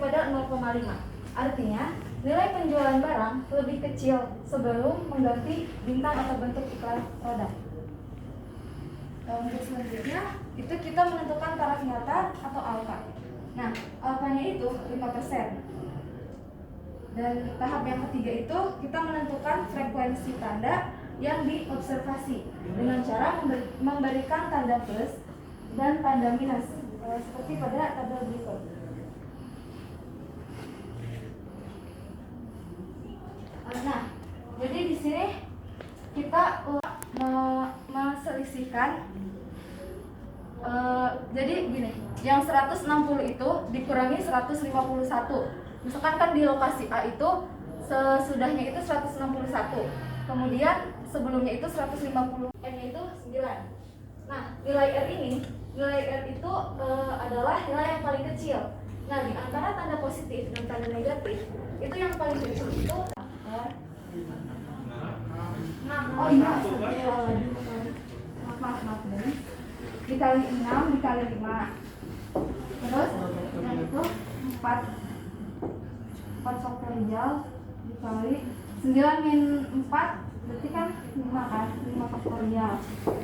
daripada 0,5. Artinya, nilai penjualan barang lebih kecil sebelum mengganti bintang atau bentuk iklan produk. Untuk selanjutnya, itu kita menentukan taraf nyata atau alfa. Nah, alfanya itu 5%. Dan tahap yang ketiga itu kita menentukan frekuensi tanda yang diobservasi dengan cara memberikan tanda plus dan tanda minus seperti pada tabel berikut. Nah, jadi di sini kita meselisihkan. Jadi gini, yang 160 itu dikurangi 151. Misalkan kan di lokasi A itu sesudahnya itu 161. Kemudian sebelumnya itu 150. N-nya itu 9. Nah, nilai R itu adalah nilai yang paling kecil. Nah, di antara tanda positif dan tanda negatif, itu yang paling kecil itu maaf dikali 6 dikali 5. Terus yang itu 4 faktorial dikali 9 min 4 berarti kan 5 kan, 5 faktorial.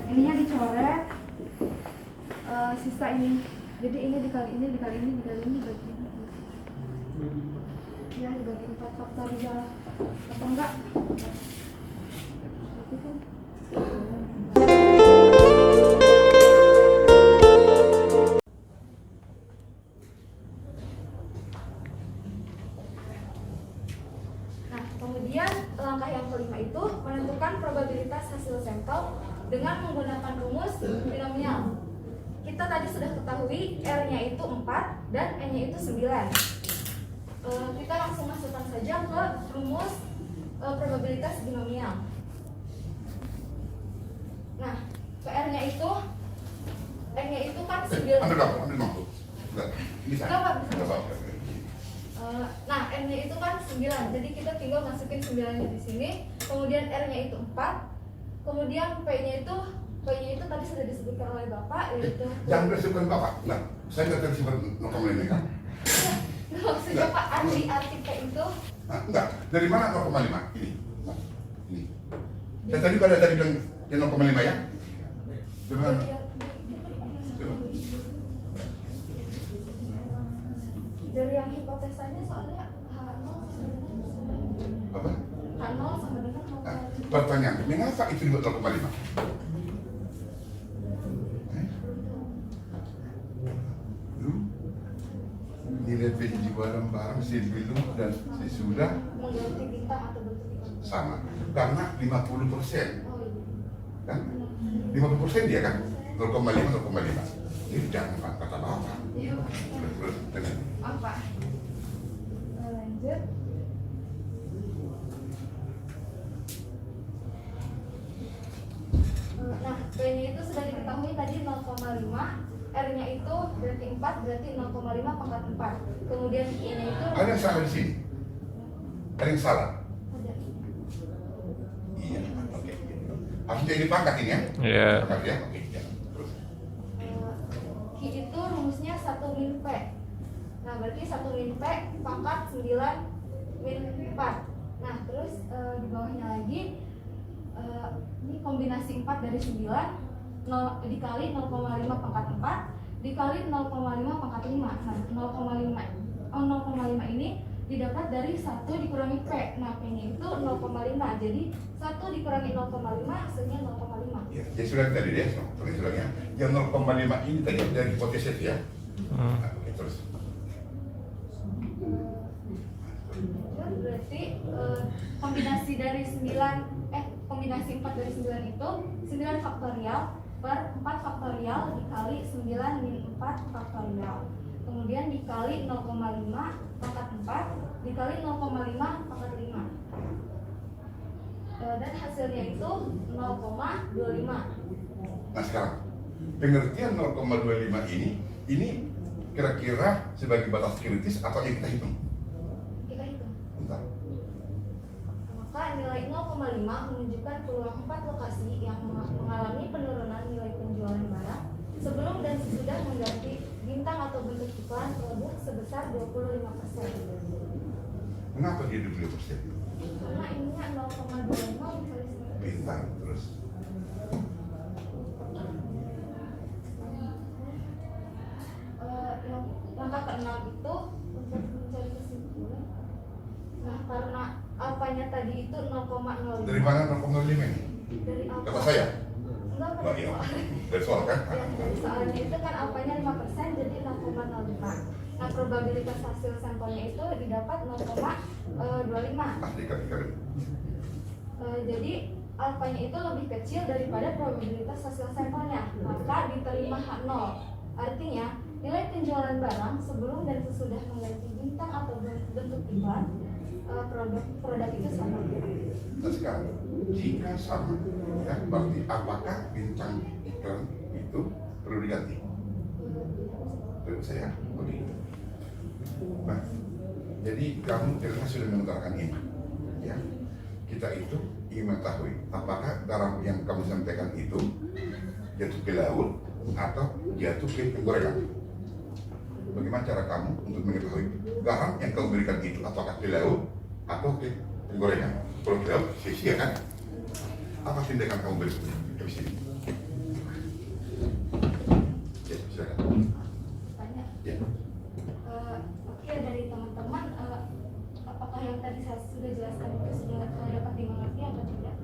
Ininya dicoret, sisa ini. Jadi ini dikali ini dikali ini dikali ini berarti ya dibagi 4 faktorial atau enggak? Nah, kemudian langkah yang kelima itu menentukan probabilitas hasil sampel dengan menggunakan rumus binomial. Kita tadi sudah ketahui R-nya itu 4 dan N-nya itu 9. Kita langsung masukkan saja ke rumus probabilitas binomial. Nah, ke R-nya itu N-nya itu kan 9. Ambil mampu. Bisa. Nah, N-nya itu kan 9. Jadi kita tinggal masukin 9-nya di sini. Kemudian R-nya itu 4. Kemudian P-nya itu tadi sudah disebutkan oleh Bapak, yaitu jangan disebutkan Bapak. Nah, saya nggak disebut ini kan? Maksudnya Pak, arti P itu? Enggak. Dari mana 0,5? Ini. Nah, ini. Dan tadi pada tadi bilang yang 0,5 ya? Gimana? Dari yang hipotesanya soalnya H0 Apa? H0 sama dengan Pertanyaan, mengapa itu dibuat 0,5? Nilai penjualan barang sebelum dan sesudah mengganti bintang atau bentuk sama, karena 50%, Oh iya. kan? 50% dia kan? 0,5. Jadi jangan kata Bapak. Iya. Terus, Apa? Lanjut. Nah, P-nya itu sudah diketahui tadi 0,5, R-nya itu berarti 4, berarti 0,5 pangkat 4. Kemudian I-nya itu ada yang salah di sini? Ada yang salah? ada. Iya, oke. Harus jadi pangkat ini ya? Iya. Pangkat ya, oke. Ya. Terus. Q itu rumusnya 1 min P. Nah, berarti 1 min P pangkat 9 min 4. Nah, terus di bawahnya lagi ini kombinasi 4 dari 9 dikali 0,5 pangkat 4 dikali 0,5 pangkat 5. Nah, 0,5 ini didapat dari 1 dikurangi P. Nah, P-nya itu 0,5. Jadi 1 dikurangi 0,5 hasilnya 0,5. Ya, jadi sudah tadi deh, sulangnya. Yang 0,5 ini tadi dari hipotesis ya. Nah, oke, terus. Berarti kombinasi dari kombinasi 4 dari 9 itu 9 faktorial per 4 faktorial dikali 9 min 4 faktorial. Kemudian dikali 0,5 pangkat 4 dikali 0,5 pangkat 5. Dan hasilnya itu 0,25. Nah sekarang, pengertian 0,25 ini kira-kira sebagai batas kritis atau yang kita hitung? Kita hitung. Bentar. Maka nilai 0,5 menunjukkan peluang 4 lokasi yang mengalami penurunan nilai penjualan barang sebelum dan sesudah mengganti bintang atau bentuk iklan produk sebesar sebesar 25%. Kenapa dia 20%? Karena ininya 0,25 dikali 9. Bintang terus. Yang langkah ke-6 itu untuk mencari kesimpulan. Nah, karena alfanya tadi itu 0,05. Dari mana 0,5 ini? Dari alfa. Kata saya? Enggak, Oh iya, dari soal kan? Ya, dari soalnya itu kan alfanya 5%, jadi 0,05. Nah, probabilitas hasil sampelnya itu didapat 0,25. Dikali. Jadi alfanya itu lebih kecil daripada probabilitas hasil sampelnya, maka diterima H0. Artinya nilai penjualan barang sebelum dan sesudah mengganti bintang atau bentuk iklan produk itu sama. Nah sekarang, jika sama, ya, berarti apakah bintang iklan itu perlu diganti? Perlu saya begitu. Nah, jadi kamu kira sudah mengutarakan ini, ya. Kita itu ingin mengetahui apakah garam yang kamu sampaikan itu jatuh ke laut atau jatuh ke penggorengan. Bagaimana cara kamu untuk mengetahui garam yang kamu berikan itu apakah ke laut atau ke penggorengan? Kalau ke laut, sia-sia kan? Apa tindakan kamu berikutnya? Di sini. Ya, silakan. Tanya. Ya. Oke, dari teman-teman, apakah yang tadi saya sudah jelaskan itu sudah dapat dimengerti atau tidak?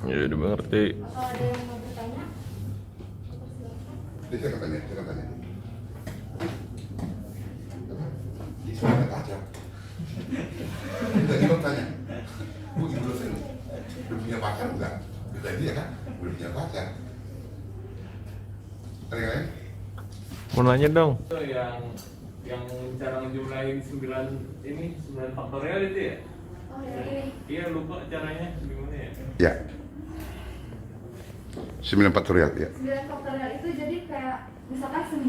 Ya, dimengerti. Atau ada yang mau bertanya? Silakan. Saya akan tanya. Di sana ada kaca. Tadi lo tanya, Bu ibu dosen udah punya pacar enggak? Tadi ya kan, udah punya pacar. Ada yang lain? Mau nanya dong. Itu yang cara ngejumlahin 9 faktorial itu ya? Oh ya, ini. Iya, lupa caranya gimana ya? Ya. 9 faktorial ya. 9 faktorial itu jadi kayak misalkan 9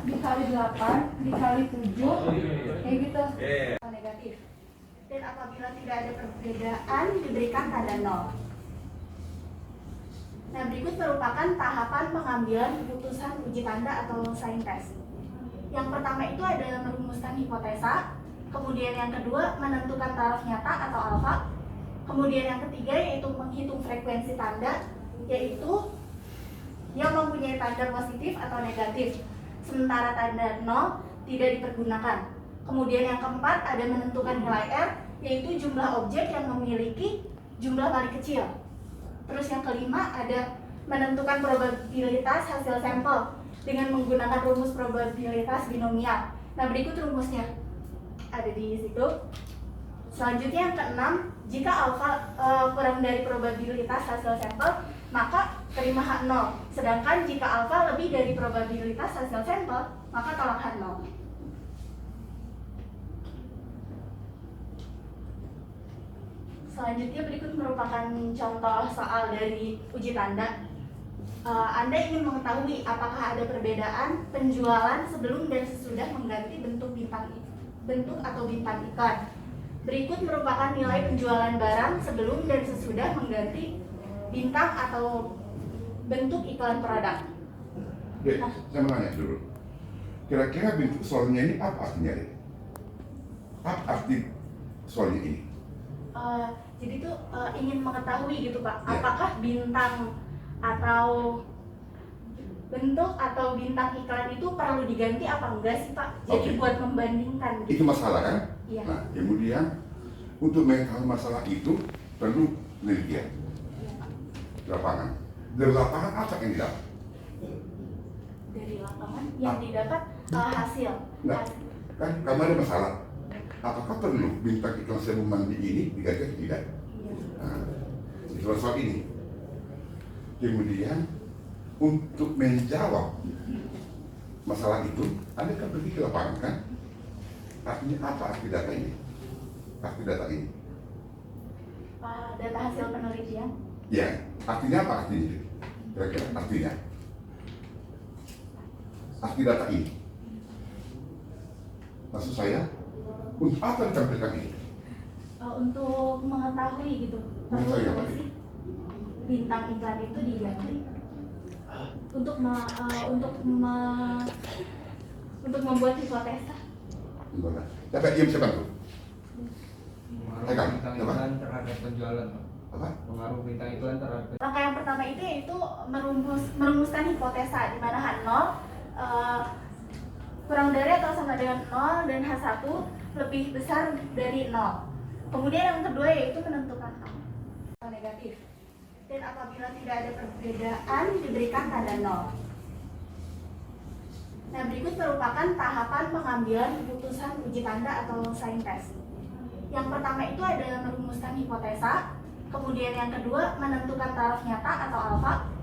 dikali 8 dikali 7 kayak gitu. Iya. Negatif. Dan apabila tidak ada perbedaan diberikan tanda 0. Nah, berikut merupakan tahapan pengambilan keputusan uji tanda atau sign test. Yang pertama itu ada merumuskan hipotesa, kemudian yang kedua menentukan taraf nyata atau alfa, kemudian yang ketiga yaitu menghitung frekuensi tanda, yaitu yang mempunyai tanda positif atau negatif, sementara tanda 0 tidak dipergunakan. Kemudian yang keempat ada menentukan nilai R, yaitu jumlah objek yang memiliki jumlah paling kecil. Terus yang kelima ada menentukan probabilitas hasil sampel dengan menggunakan rumus probabilitas binomial. Nah, berikut rumusnya ada di situ. Selanjutnya yang keenam, jika alfa kurang dari probabilitas hasil sampel, maka terima H0. Sedangkan jika alfa lebih dari probabilitas hasil sampel, maka tolak H0. Selanjutnya berikut merupakan contoh soal dari uji tanda. Anda ingin mengetahui apakah ada perbedaan penjualan sebelum dan sesudah mengganti bentuk atau bintang iklan. Berikut merupakan nilai penjualan barang sebelum dan sesudah mengganti bintang atau bentuk iklan produk. Dek, saya mau nanya dulu. Kira-kira bentuk soalnya ini apa artinya, Dek? Apa arti soalnya ini? Jadi tuh ingin mengetahui gitu Pak, Ya. apakah bintang atau bentuk atau bintang iklan itu perlu diganti apa enggak sih Pak? Jadi Oke. buat membandingkan Itu gitu. masalah kan? Iya. Nah, kemudian untuk mengetahui masalah itu perlu penelitian Iya, Pak. di lapangan. Dari lapangan apa yang didapat? Dari lapangan yang didapat hasil. Nah, kan kamu ada masalah. Apakah perlu bintang iklan sebelum mandi ini diganti atau tidak? Iya. Nah, itu soal ini. Kemudian untuk menjawab masalah itu, Anda kan pergi ke lapangan kan? Artinya apa arti data ini? Arti data ini? Data hasil penelitian. Ya, artinya apa artinya? Kira-kira artinya? Arti data ini? Maksud saya, untuk apa ditampilkan ini? Untuk mengetahui gitu. Perlu Mengetahui apa nggak ini? sih bintang iklan itu diganti? Untuk membuat hipotesa. Gimana? Dapat diam siapa tuh? Pengaruh Pegang. bintang Apa? iklan terhadap penjualan, Pak. Apa? Pengaruh bintang iklan terhadap Langkah yang pertama itu yaitu merumuskan hipotesa di mana H0 kurang dari atau sama dengan 0 dan H1 lebih besar dari 0. Kemudian yang kedua yaitu menentukan H negatif. Dan apabila tidak ada perbedaan diberikan tanda 0. Nah, berikut merupakan tahapan pengambilan keputusan uji tanda atau sign test. Yang pertama itu ada merumuskan hipotesa, kemudian yang kedua menentukan taraf nyata atau alfa,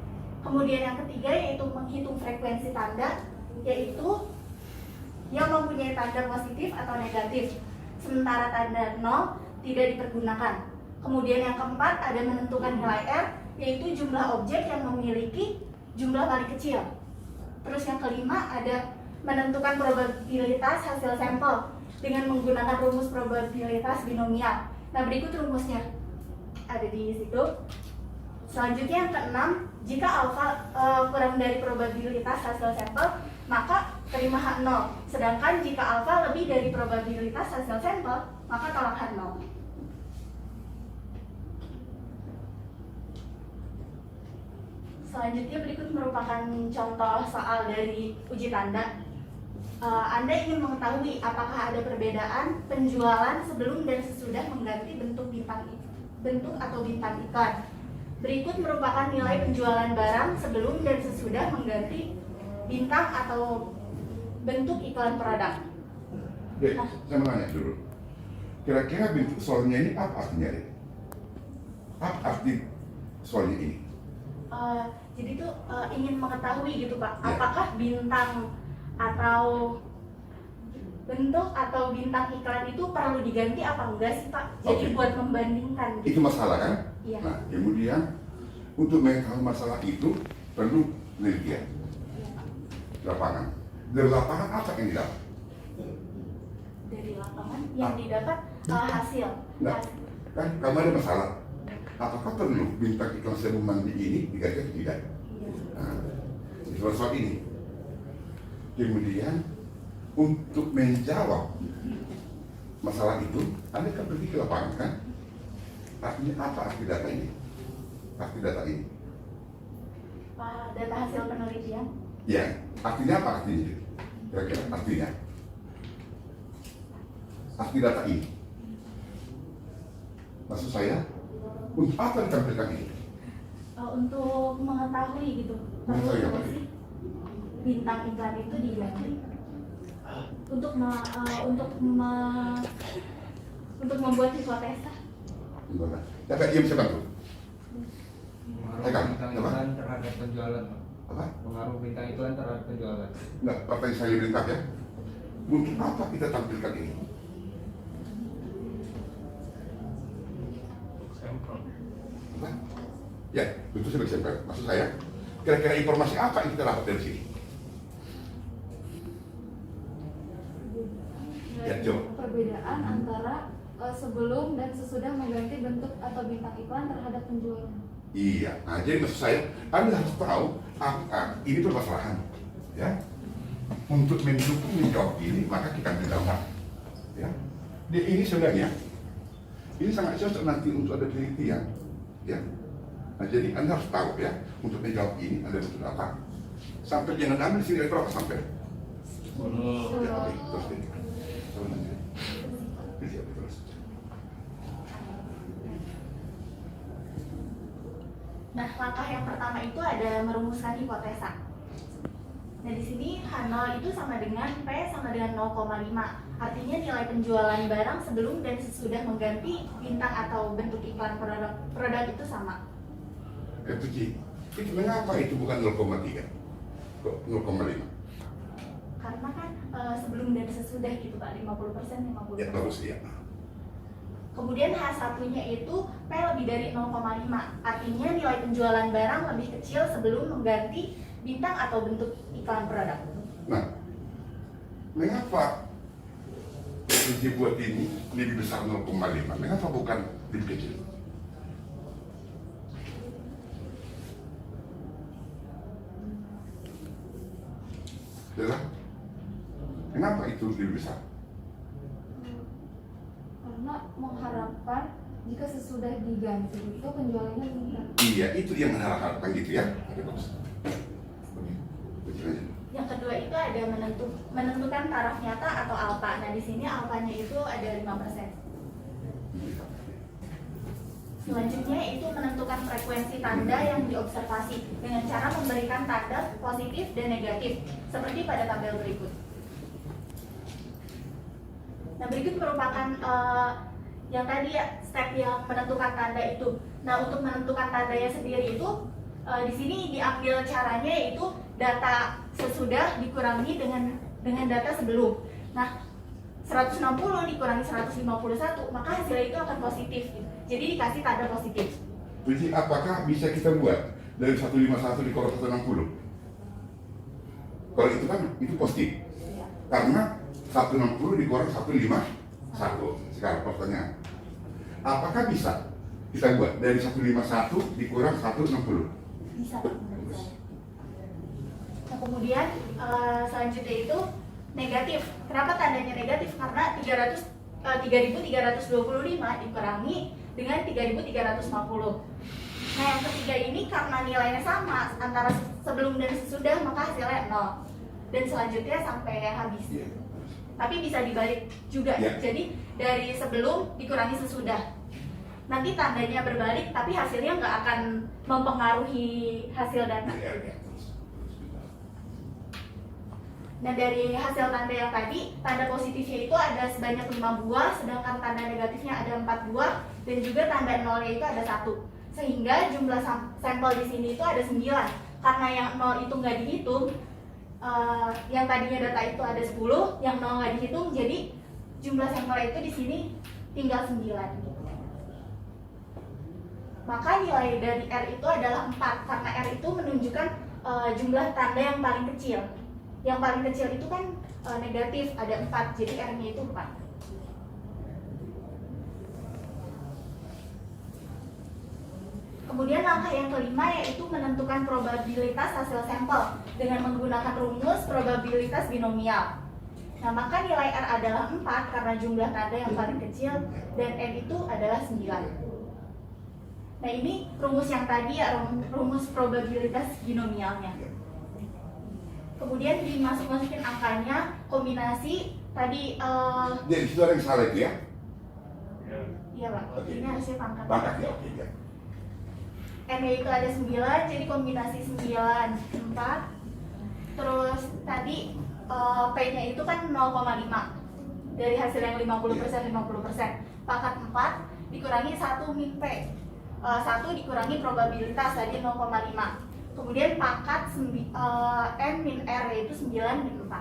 kemudian yang ketiga yaitu menghitung frekuensi tanda, yaitu yang mempunyai tanda positif atau negatif, sementara tanda 0 tidak dipergunakan. Kemudian yang keempat ada menentukan nilai R, yaitu jumlah objek yang memiliki jumlah paling kecil. Terus yang kelima ada menentukan probabilitas hasil sampel dengan menggunakan rumus probabilitas binomial. Nah, berikut rumusnya ada di situ. Selanjutnya yang keenam, jika alfa kurang dari probabilitas hasil sampel, maka terima H0. Sedangkan jika alfa lebih dari probabilitas hasil sampel, maka tolak H0. Selanjutnya berikut merupakan contoh soal dari uji tanda. Anda ingin mengetahui apakah ada perbedaan penjualan sebelum dan sesudah mengganti bentuk atau bintang iklan. Berikut merupakan nilai penjualan barang sebelum dan sesudah mengganti bintang atau bentuk iklan produk. Dek, saya mau nanya dulu. Kira-kira bentuk soalnya ini apa artinya, Dek? Apa arti soalnya ini? Jadi tuh ingin mengetahui gitu Pak, Ya. apakah bintang atau bentuk atau bintang iklan itu perlu diganti apa enggak sih Pak? Jadi Oke. buat membandingkan Itu masalah kan? Iya. Nah, kemudian untuk mengetahui masalah itu perlu penelitian di lapangan. Dari lapangan apa yang didapat? dari lapangan yang didapat hasil. Nah, kan kamu ada masalah. Apakah perlu bintang iklan sebelum mandi ini diganti atau tidak? Iya. Nah, itu soal ini. Kemudian untuk menjawab masalah itu, Anda kan pergi ke lapangan kan? Artinya apa arti data ini? Arti data ini? Data hasil penelitian. Ya, artinya apa artinya? Kira-kira artinya? Arti data ini? Maksud saya, untuk apa ditampilkan ini? Untuk mengetahui gitu, perlu Mengetahui apa nggak ini? sih bintang iklan itu diganti untuk membuat hipotesa. Gimana? Dapat diam siapa tuh? pengaruh Pegang. bintang Apa? iklan terhadap penjualan, Pak. Apa? Pengaruh bintang iklan terhadap penjualan. Enggak, pertanyaan saya berintah ya. Untuk apa kita tampilkan ini? Sampel. Apa? Ya, itu sebagai sampel. Maksud saya, kira-kira informasi apa yang kita dapat dari sini? Ya, coba. Perbedaan antara sebelum dan sesudah mengganti bentuk atau bintang iklan terhadap penjualan. Iya, nah jadi maksud saya, Anda harus tahu ini permasalahan, ya. Untuk mendukung menjawab ini, maka kita mendapat, ya. Ini sebenarnya, ini sangat cocok nanti untuk ada penelitian, ya. Nah jadi Anda harus tahu ya, untuk menjawab ini Anda butuh apa. Sampai jangan ambil sini berapa sampai? Ya, oke, terus deh. Terus nanti. Terus. Nah, langkah yang pertama itu ada merumuskan hipotesa. Nah, di sini H0 itu sama dengan P sama dengan 0,5. Artinya nilai penjualan barang sebelum dan sesudah mengganti bintang atau bentuk iklan produk itu sama. Itu Ci, itu mengapa itu bukan 0,3? Kok 0,5? Karena kan sebelum dan sesudah gitu Pak, 50%, 50%. Ya bagus ya. Kemudian H1-nya itu P lebih dari 0,5. Artinya nilai penjualan barang lebih kecil sebelum mengganti bintang atau bentuk iklan produk. Nah, mengapa dibuat ini lebih besar 0,5? Mengapa bukan lebih kecil? Jelas? Kenapa itu lebih besar? mengharapkan jika sesudah diganti itu penjualannya meningkat. Iya, itu yang harapkan gitu ya. Oke, bagus. Oke, lanjut aja. Yang kedua itu ada menentukan taraf nyata atau alfa. Nah, di sini alfanya itu ada 5%. Selanjutnya itu menentukan frekuensi tanda yang diobservasi dengan cara memberikan tanda positif dan negatif seperti pada tabel berikut. Nah, berikut merupakan yang tadi ya, step yang menentukan tanda itu. Nah, untuk menentukan tandanya sendiri itu di sini diambil caranya yaitu data sesudah dikurangi dengan data sebelum. Nah, 160 dikurangi 151, maka hasilnya itu akan positif. Jadi dikasih tanda positif. Jadi apakah bisa kita buat dari 151 dikurang 160? Kalau itu kan itu positif. Ya. Karena 160 dikurang 151. Sekarang pertanyaan, apakah bisa kita buat dari 151 dikurang 160? Bisa menurut saya. Nah, kemudian selanjutnya itu negatif. Kenapa tandanya negatif? Karena 3.325 dikurangi dengan 3.350. Nah, yang ketiga ini karena nilainya sama antara sebelum dan sesudah, maka hasilnya 0. Dan selanjutnya sampai habis. Iya. Tapi bisa dibalik juga. Ya. Jadi dari sebelum dikurangi sesudah. Nanti tandanya berbalik, tapi hasilnya nggak akan mempengaruhi hasil data. Nah, dari hasil tanda yang tadi, tanda positifnya itu ada sebanyak 5 buah, sedangkan tanda negatifnya ada 4 buah, dan juga tanda nolnya itu ada 1. Sehingga jumlah sampel di sini itu ada 9. Karena yang 0 itu nggak dihitung, yang tadinya data itu ada 10, yang 0 nggak dihitung, jadi jumlah sampel itu di sini tinggal 9. Maka nilai dari R itu adalah 4, karena R itu menunjukkan jumlah tanda yang paling kecil. Yang paling kecil itu kan negatif, ada 4, jadi R-nya itu 4. Kemudian langkah yang kelima yaitu menentukan probabilitas hasil sampel dengan menggunakan rumus probabilitas binomial. Nah, maka nilai R adalah 4 karena jumlah tanda yang paling kecil dan N itu adalah 9. Nah, ini rumus yang tadi ya, rumus probabilitas binomialnya. Kemudian dimasukin angkanya, kombinasi tadi Jadi itu ada yang salah itu ya? iya Pak, Oke. ini harusnya pangkat. Pangkat ya, oke ya. N-nya itu ada 9, jadi kombinasi 9, 4. Terus tadi P-nya itu kan 0,5. Dari hasil yang 50%, 50%. Pangkat 4 dikurangi 1 min P. 1 dikurangi probabilitas tadi 0,5. Kemudian pangkat N min R yaitu 9 min 4.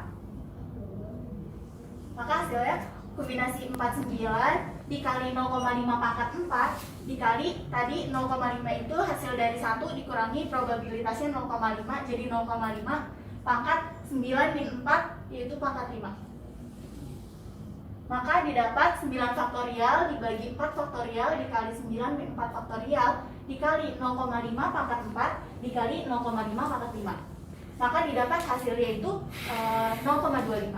Maka hasilnya kombinasi 49 dikali 0,5 pangkat 4 dikali tadi 0,5 itu hasil dari 1 dikurangi probabilitasnya 0,5 jadi 0,5 pangkat 9 min 4 yaitu pangkat 5. Maka didapat 9 faktorial dibagi 4 faktorial dikali 9 min 4 faktorial dikali 0,5 pangkat 4 dikali 0,5 pangkat 5. Maka didapat hasilnya itu 0,25.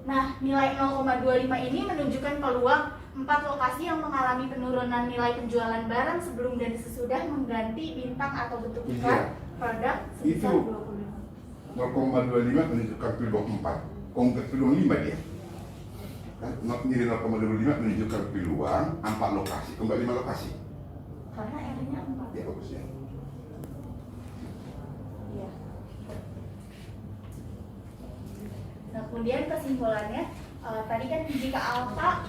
Nah, nilai 0,25 ini menunjukkan peluang 4 lokasi yang mengalami penurunan nilai penjualan barang sebelum dan sesudah mengganti bintang atau bentuk iklan produk sebesar Itu 0,25 menunjukkan peluang 4. Konkret peluang 5 dia. Kan jadi 0,25 menunjukkan peluang 4 lokasi, kembali 5 lokasi. karena R-nya 4. Ya bagus ya. Iya. Nah, kemudian kesimpulannya tadi kan jika alfa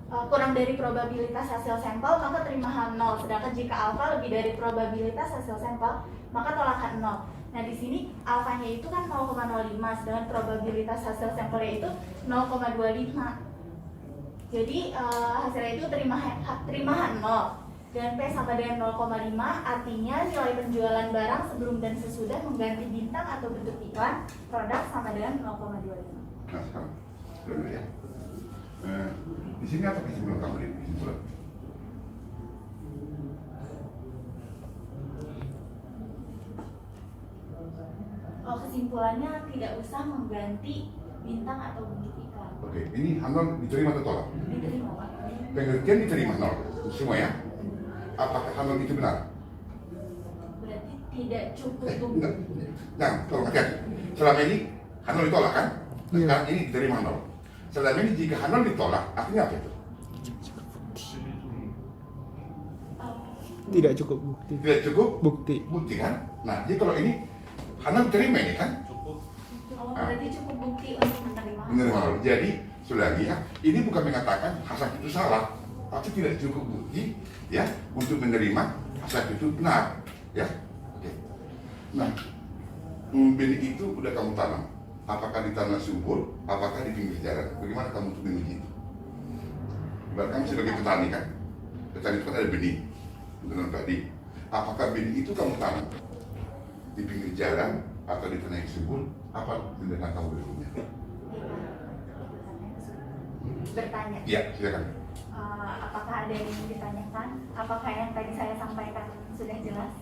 kurang dari probabilitas hasil sampel maka terimahan 0, sedangkan jika alfa lebih dari probabilitas hasil sampel maka tolakan 0. Nah, di sini alfanya itu kan 0,05 sedangkan probabilitas hasil sampelnya itu 0,25. Jadi hasilnya itu terimahan 0 dan P sama dengan 0,5 artinya nilai penjualan barang sebelum dan sesudah mengganti bintang atau bentuk iklan produk sama dengan 0,25. Nah sekarang dulu ya. Di sini apa kesimpulan kamu ini? Kesimpulan. Kesimpulannya tidak usah mengganti bintang atau bentuk iklan. Oke, ini H0 diterima atau tolak? Diterima, Pak. Pengertian diterima 0 semua ya. Apakah H0 itu benar? Berarti tidak cukup bukti. Enggak. Nah, tolong hati-hati. Selama ini H0 ditolak kan? Nah, sekarang ini diterima 0. Selama ini jika H0 ditolak, artinya apa itu? Tidak cukup bukti. Tidak cukup Bukti. kan? Nah, jadi kalau ini H0 diterima ini kan? Oh, berarti cukup bukti untuk menerima. Menerima 0. Jadi, sudah lagi ya, ini bukan mengatakan Hasan itu salah, tapi tidak cukup bukti ya untuk menerima Hasan itu benar ya. Oke. Nah, benih itu udah kamu tanam. Apakah di tanah subur, apakah di pinggir jalan? Bagaimana kamu untuk menguji itu? Ibarat kamu sebagai petani kan, petani itu kan ada benih, menanam tadi. Apakah benih itu kamu tanam di pinggir jalan atau di tanah yang subur? Apa tindakan kamu berikutnya? Bertanya. Iya, silakan. Apakah ada yang ingin ditanyakan? Apakah yang tadi saya sampaikan sudah jelas?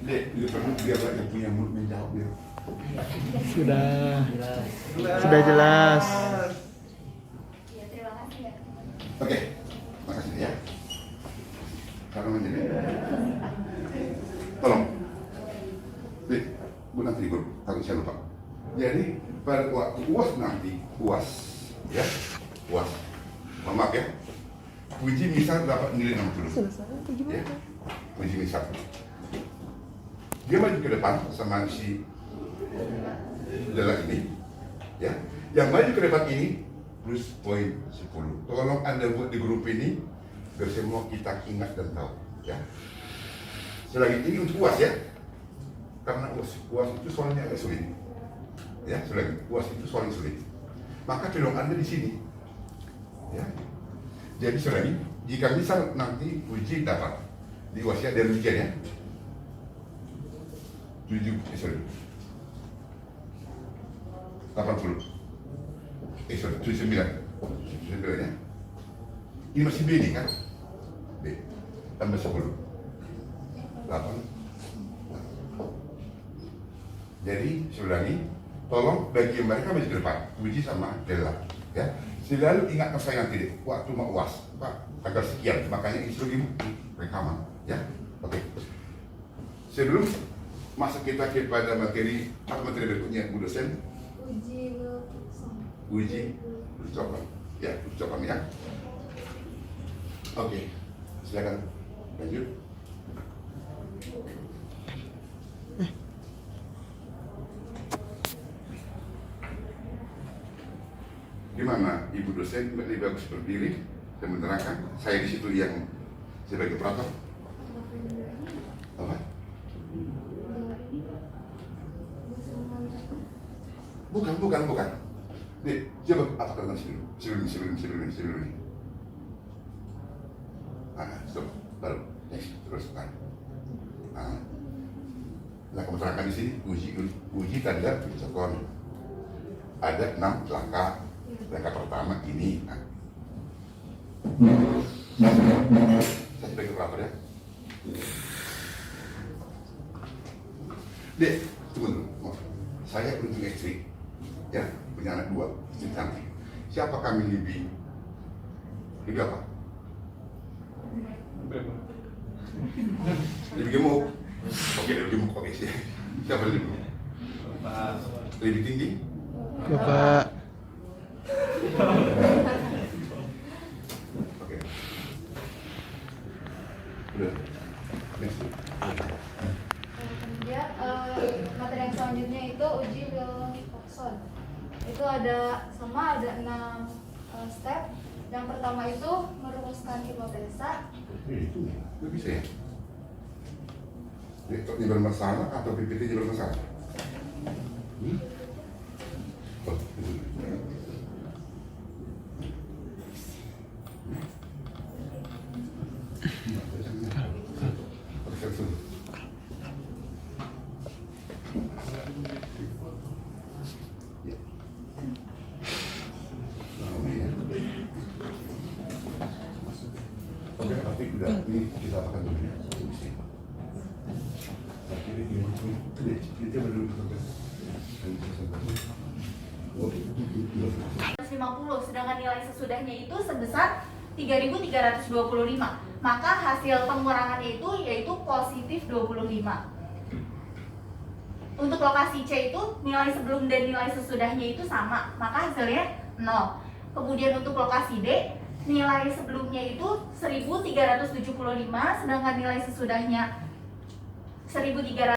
Dek, dia perlu biar yang punya mulut menjawab dia. Sudah jelas. Ya, terima kasih ya. Oke, makasih ya. Karena menjadi. Tolong. Dek, Bu nanti guru, takut saya lupa. Jadi pada waktu UAS nanti, UAS, ya, UAS. Maaf ya. Uji misal dapat nilai 60. Ya, uji misal. Dia maju ke depan sama si lelaki ini, ya. Yang maju ke depan ini plus poin 10. Tolong Anda buat di grup ini biar semua kita ingat dan tahu, ya. Selagi ini untuk UAS ya, karena UAS itu soalnya agak sulit, ya. Selagi UAS itu soalnya sulit, maka tolong Anda di sini, ya. Jadi selagi jika misal nanti uji dapat di UAS ya dari ujian ya. 80 79 ya. Ini masih B nih kan? B tambah 10 8. Jadi sebenarnya tolong bagi mereka maju ke depan, Puji sama Della ya. Selalu ingat saya nanti deh, waktu mau UAS Pak tanggal sekian, makanya instruksi rekaman ya. Oke. Sebelum masuk kita kepada materi apa materi berikutnya Bu dosen? Uji ucapan ya, ucapan ya. Oke, silakan lanjut. Gimana Ibu dosen lebih bagus berdiri dan menerangkan? Saya di situ yang sebagai operator. Apa? Bukan. Nih, coba apa kata sebelum ini. Stop, baru next terus kan. Nah, kamu terangkan di sini uji tanda ucapan. Ada 6 langkah. Langkah pertama ini. Saya sebagai operator ya. Dek, tunggu dulu. Saya beruntung istri, ya, punya anak 2, istri cantik. Siapa kami lebih apa? Lebih gemuk. Oke, lebih gemuk, oke sih. Siapa lebih gemuk? Lebih tinggi? Bapak. Oke. Udah. Next. Kemudian materi yang selanjutnya itu uji Wilcoxon. Itu ada 6 step. Yang pertama itu merumuskan hipotesa. Itu bisa ya? Ini bermasalah atau PPT-nya bermasalah? Oh, itu. Oke, tapi udah ini kita akan dulu ya. Kita berdua 150, sedangkan nilai sesudahnya itu sebesar 3.325. Maka hasil pengurangannya itu yaitu positif 25. Untuk lokasi C itu nilai sebelum dan nilai sesudahnya itu sama, maka hasilnya 0. Kemudian untuk lokasi D, nilai sebelumnya itu 1.375, sedangkan nilai sesudahnya 1.300.